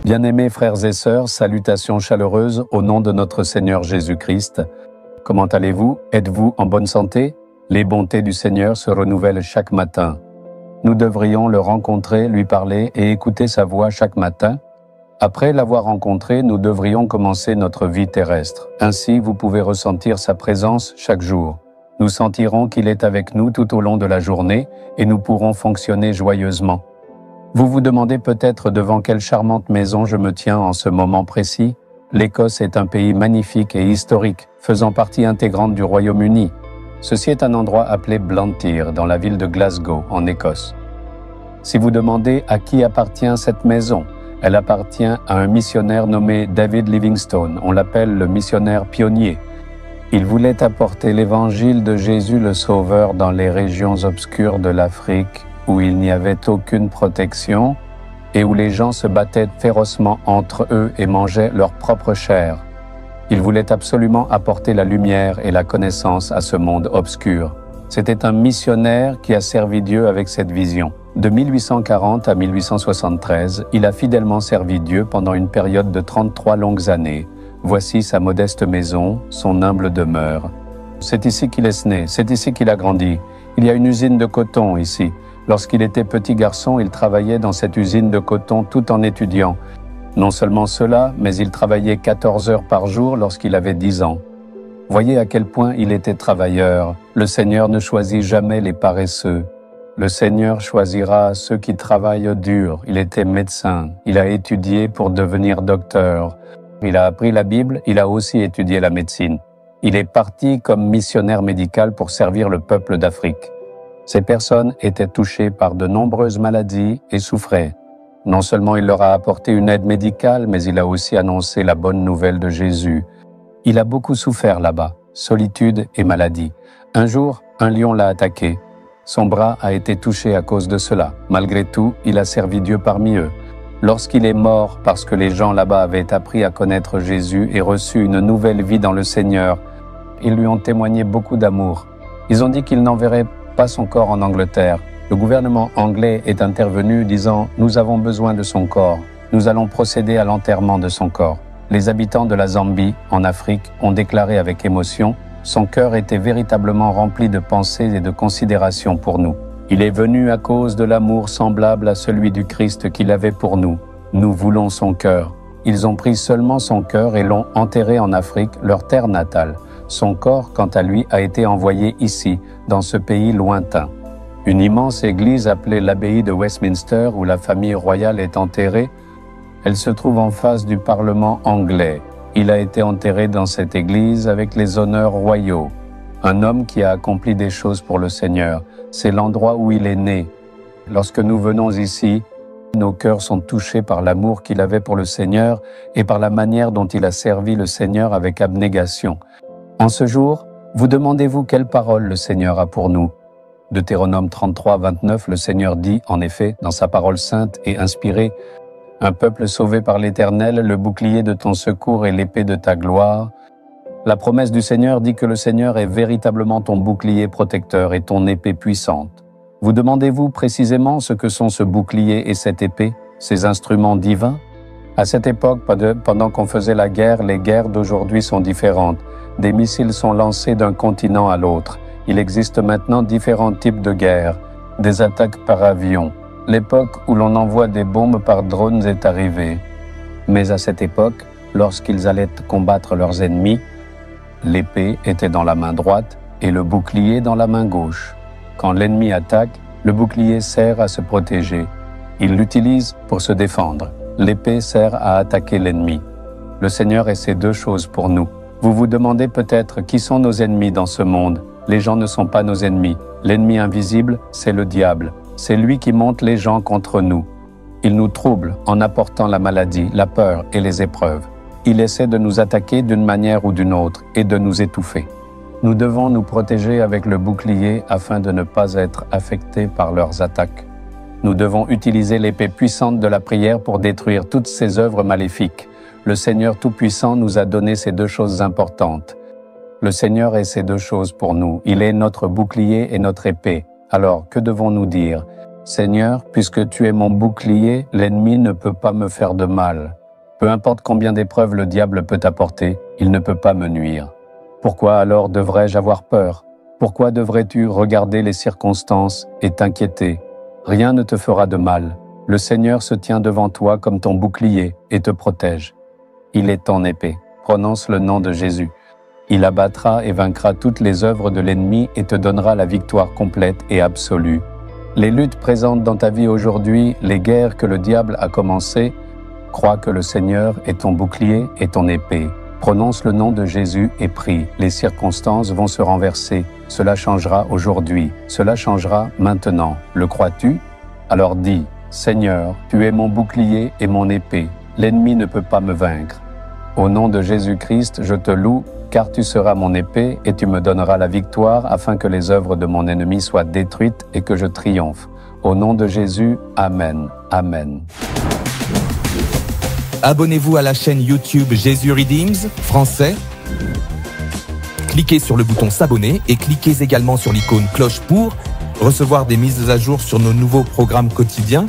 Bien-aimés frères et sœurs, salutations chaleureuses au nom de notre Seigneur Jésus-Christ. Comment allez-vous? Êtes-vous en bonne santé? Les bontés du Seigneur se renouvellent chaque matin. Nous devrions le rencontrer, lui parler et écouter sa voix chaque matin. Après l'avoir rencontré, nous devrions commencer notre vie terrestre. Ainsi, vous pouvez ressentir sa présence chaque jour. Nous sentirons qu'il est avec nous tout au long de la journée et nous pourrons fonctionner joyeusement. Vous vous demandez peut-être devant quelle charmante maison je me tiens en ce moment précis. L'Écosse est un pays magnifique et historique, faisant partie intégrante du Royaume-Uni. Ceci est un endroit appelé Blantyre, dans la ville de Glasgow, en Écosse. Si vous demandez à qui appartient cette maison, elle appartient à un missionnaire nommé David Livingstone. On l'appelle le missionnaire pionnier. Il voulait apporter l'évangile de Jésus le Sauveur dans les régions obscures de l'Afrique, où il n'y avait aucune protection et où les gens se battaient férocement entre eux et mangeaient leur propre chair. Il voulait absolument apporter la lumière et la connaissance à ce monde obscur. C'était un missionnaire qui a servi Dieu avec cette vision. De 1840 à 1873, il a fidèlement servi Dieu pendant une période de 33 longues années. Voici sa modeste maison, son humble demeure. C'est ici qu'il est né, c'est ici qu'il a grandi. Il y a une usine de coton ici. Lorsqu'il était petit garçon, il travaillait dans cette usine de coton tout en étudiant. Non seulement cela, mais il travaillait 14 heures par jour lorsqu'il avait 10 ans. Voyez à quel point il était travailleur. Le Seigneur ne choisit jamais les paresseux. Le Seigneur choisira ceux qui travaillent dur. Il était médecin. Il a étudié pour devenir docteur. Il a appris la Bible. Il a aussi étudié la médecine. Il est parti comme missionnaire médical pour servir le peuple d'Afrique. Ces personnes étaient touchées par de nombreuses maladies et souffraient. Non seulement il leur a apporté une aide médicale, mais il a aussi annoncé la bonne nouvelle de Jésus. Il a beaucoup souffert là-bas, solitude et maladie. Un jour, un lion l'a attaqué. Son bras a été touché à cause de cela. Malgré tout, il a servi Dieu parmi eux. Lorsqu'il est mort, parce que les gens là-bas avaient appris à connaître Jésus et reçu une nouvelle vie dans le Seigneur, ils lui ont témoigné beaucoup d'amour. Ils ont dit qu'ils n'enverraient pas son corps en Angleterre. Le gouvernement anglais est intervenu disant « Nous avons besoin de son corps. Nous allons procéder à l'enterrement de son corps ». Les habitants de la Zambie, en Afrique, ont déclaré avec émotion « Son cœur était véritablement rempli de pensées et de considération pour nous. Il est venu à cause de l'amour semblable à celui du Christ qu'il avait pour nous. Nous voulons son cœur. » Ils ont pris seulement son cœur et l'ont enterré en Afrique, leur terre natale. Son corps, quant à lui, a été envoyé ici, dans ce pays lointain. Une immense église appelée l'abbaye de Westminster, où la famille royale est enterrée, elle se trouve en face du Parlement anglais. Il a été enterré dans cette église avec les honneurs royaux. Un homme qui a accompli des choses pour le Seigneur. C'est l'endroit où il est né. Lorsque nous venons ici, nos cœurs sont touchés par l'amour qu'il avait pour le Seigneur et par la manière dont il a servi le Seigneur avec abnégation. En ce jour, vous demandez-vous quelle parole le Seigneur a pour nous? Deutéronome 33, 29, le Seigneur dit, en effet, dans sa parole sainte et inspirée, « Un peuple sauvé par l'Éternel, le bouclier de ton secours et l'épée de ta gloire. » La promesse du Seigneur dit que le Seigneur est véritablement ton bouclier protecteur et ton épée puissante. Vous demandez-vous précisément ce que sont ce bouclier et cette épée, ces instruments divins? À cette époque, pendant qu'on faisait la guerre, les guerres d'aujourd'hui sont différentes. Des missiles sont lancés d'un continent à l'autre. Il existe maintenant différents types de guerres, des attaques par avion. L'époque où l'on envoie des bombes par drones est arrivée. Mais à cette époque, lorsqu'ils allaient combattre leurs ennemis, l'épée était dans la main droite et le bouclier dans la main gauche. Quand l'ennemi attaque, le bouclier sert à se protéger. Il l'utilise pour se défendre. L'épée sert à attaquer l'ennemi. Le Seigneur est ces deux choses pour nous. Vous vous demandez peut-être qui sont nos ennemis dans ce monde. Les gens ne sont pas nos ennemis. L'ennemi invisible, c'est le diable. C'est lui qui monte les gens contre nous. Il nous trouble en apportant la maladie, la peur et les épreuves. Il essaie de nous attaquer d'une manière ou d'une autre et de nous étouffer. Nous devons nous protéger avec le bouclier afin de ne pas être affectés par leurs attaques. Nous devons utiliser l'épée puissante de la prière pour détruire toutes ces œuvres maléfiques. Le Seigneur Tout-Puissant nous a donné ces deux choses importantes. Le Seigneur est ces deux choses pour nous. Il est notre bouclier et notre épée. Alors, que devons-nous dire? Seigneur, puisque tu es mon bouclier, l'ennemi ne peut pas me faire de mal. Peu importe combien d'épreuves le diable peut apporter, il ne peut pas me nuire. Pourquoi alors devrais-je avoir peur? Pourquoi devrais-tu regarder les circonstances et t'inquiéter? Rien ne te fera de mal. Le Seigneur se tient devant toi comme ton bouclier et te protège. Il est ton épée. Prononce le nom de Jésus. Il abattra et vaincra toutes les œuvres de l'ennemi et te donnera la victoire complète et absolue. Les luttes présentes dans ta vie aujourd'hui, les guerres que le diable a commencées, crois que le Seigneur est ton bouclier et ton épée. Prononce le nom de Jésus et prie. Les circonstances vont se renverser. Cela changera aujourd'hui. Cela changera maintenant. Le crois-tu? Alors dis, Seigneur, tu es mon bouclier et mon épée. L'ennemi ne peut pas me vaincre. Au nom de Jésus-Christ, je te loue, car tu seras mon épée et tu me donneras la victoire afin que les œuvres de mon ennemi soient détruites et que je triomphe. Au nom de Jésus, Amen. Amen. Abonnez-vous à la chaîne YouTube Jésus Redeems français. Cliquez sur le bouton s'abonner et cliquez également sur l'icône cloche pour recevoir des mises à jour sur nos nouveaux programmes quotidiens.